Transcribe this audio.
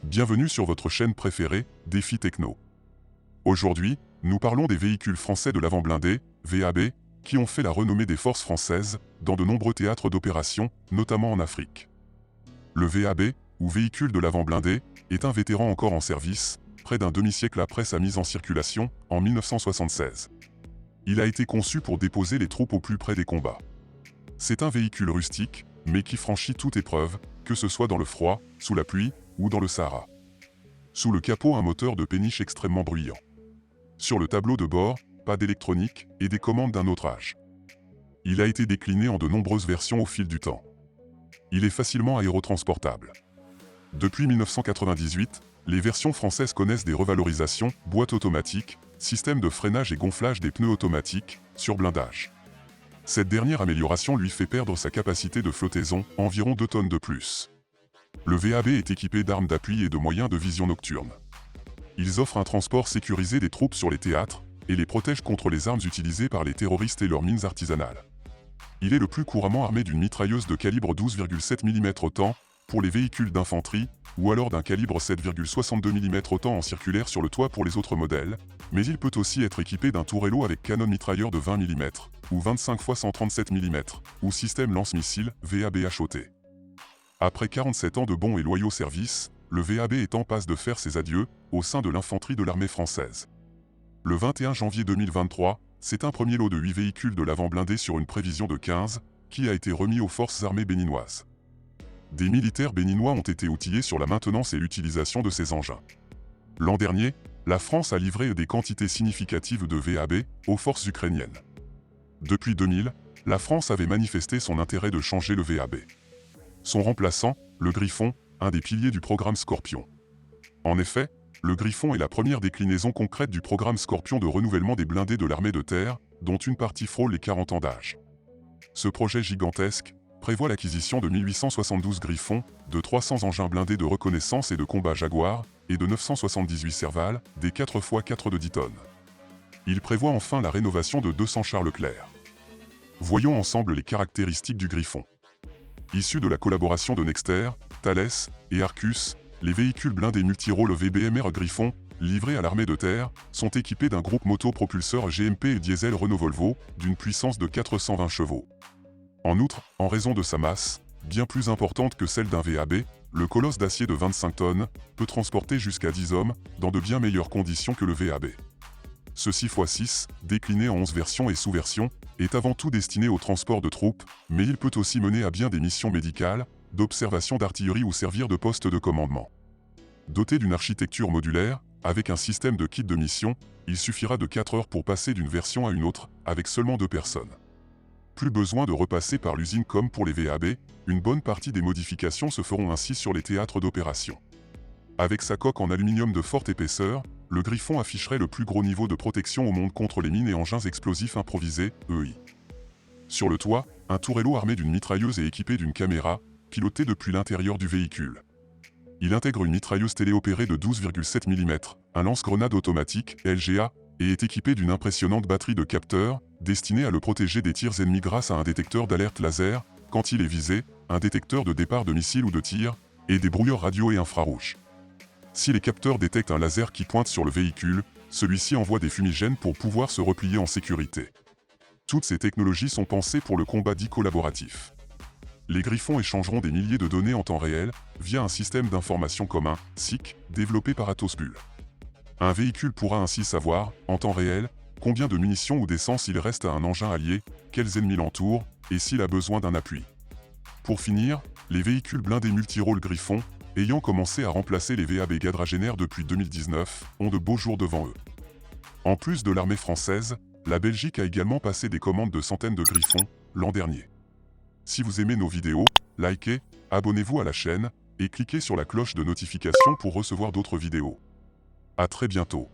Bienvenue sur votre chaîne préférée, Défi Techno. Aujourd'hui, nous parlons des véhicules français de l'avant blindé, VAB, qui ont fait la renommée des forces françaises dans de nombreux théâtres d'opération, notamment en Afrique. Le VAB, ou véhicule de l'avant blindé, est un vétéran encore en service, près d'un demi-siècle après sa mise en circulation, en 1976. Il a été conçu pour déposer les troupes au plus près des combats. C'est un véhicule rustique, mais qui franchit toute épreuve, que ce soit dans le froid, sous la pluie, ou dans le Sahara. Sous le capot, un moteur de péniche extrêmement bruyant. Sur le tableau de bord, pas d'électronique et des commandes d'un autre âge. Il a été décliné en de nombreuses versions au fil du temps. Il est facilement aérotransportable. Depuis 1998, les versions françaises connaissent des revalorisations, boîte automatique, système de freinage et gonflage des pneus automatiques, surblindage. Cette dernière amélioration lui fait perdre sa capacité de flottaison, environ 2 tonnes de plus. Le VAB est équipé d'armes d'appui et de moyens de vision nocturne. Ils offrent un transport sécurisé des troupes sur les théâtres et les protègent contre les armes utilisées par les terroristes et leurs mines artisanales. Il est le plus couramment armé d'une mitrailleuse de calibre 12,7 mm autant pour les véhicules d'infanterie ou alors d'un calibre 7,62 mm autant en circulaire sur le toit pour les autres modèles, mais il peut aussi être équipé d'un tourello avec canon mitrailleur de 20 mm ou 25 x 137 mm ou système lance-missile VAB-HOT. Après 47 ans de bons et loyaux services, le VAB est en passe de faire ses adieux au sein de l'infanterie de l'armée française. Le 21 janvier 2023, c'est un premier lot de 8 véhicules de l'avant blindé sur une prévision de 15 qui a été remis aux forces armées béninoises. Des militaires béninois ont été outillés sur la maintenance et l'utilisation de ces engins. L'an dernier, la France a livré des quantités significatives de VAB aux forces ukrainiennes. Depuis 2000, la France avait manifesté son intérêt de changer le VAB. Son remplaçant, le Griffon, un des piliers du programme Scorpion. En effet, le Griffon est la première déclinaison concrète du programme Scorpion de renouvellement des blindés de l'armée de terre, dont une partie frôle les 40 ans d'âge. Ce projet gigantesque prévoit l'acquisition de 1872 Griffons, de 300 engins blindés de reconnaissance et de combat Jaguar, et de 978 Serval, des 4x4 de 10 tonnes. Il prévoit enfin la rénovation de 200 chars Leclerc. Voyons ensemble les caractéristiques du Griffon. Issus de la collaboration de Nexter, Thales et Arcus, les véhicules blindés multirôles VBMR Griffon, livrés à l'armée de terre, sont équipés d'un groupe motopropulseur GMP et diesel Renault-Volvo, d'une puissance de 420 chevaux. En outre, en raison de sa masse, bien plus importante que celle d'un VAB, le colosse d'acier de 25 tonnes peut transporter jusqu'à 10 hommes, dans de bien meilleures conditions que le VAB. Ce 6x6, décliné en 11 versions et sous-versions, est avant tout destiné au transport de troupes, mais il peut aussi mener à bien des missions médicales, d'observation d'artillerie ou servir de poste de commandement. Doté d'une architecture modulaire, avec un système de kit de mission, il suffira de 4 heures pour passer d'une version à une autre, avec seulement 2 personnes. Plus besoin de repasser par l'usine comme pour les VAB, une bonne partie des modifications se feront ainsi sur les théâtres d'opération. Avec sa coque en aluminium de forte épaisseur, le Griffon afficherait le plus gros niveau de protection au monde contre les mines et engins explosifs improvisés, EI. Sur le toit, un tourello armé d'une mitrailleuse et équipé d'une caméra, pilotée depuis l'intérieur du véhicule. Il intègre une mitrailleuse téléopérée de 12,7 mm, un lance-grenade automatique, LGA, et est équipé d'une impressionnante batterie de capteurs, destinée à le protéger des tirs ennemis grâce à un détecteur d'alerte laser, quand il est visé, un détecteur de départ de missiles ou de tir, et des brouilleurs radio et infrarouges. Si les capteurs détectent un laser qui pointe sur le véhicule, celui-ci envoie des fumigènes pour pouvoir se replier en sécurité. Toutes ces technologies sont pensées pour le combat dit collaboratif. Les Griffons échangeront des milliers de données en temps réel, via un système d'information commun, SIC, développé par Atosbull. Un véhicule pourra ainsi savoir, en temps réel, combien de munitions ou d'essence il reste à un engin allié, quels ennemis l'entourent, et s'il a besoin d'un appui. Pour finir, les véhicules blindés multirôles Griffon, ayant commencé à remplacer les VAB quadragénaires depuis 2019, ont de beaux jours devant eux. En plus de l'armée française, la Belgique a également passé des commandes de centaines de Griffons, l'an dernier. Si vous aimez nos vidéos, likez, abonnez-vous à la chaîne, et cliquez sur la cloche de notification pour recevoir d'autres vidéos. À très bientôt.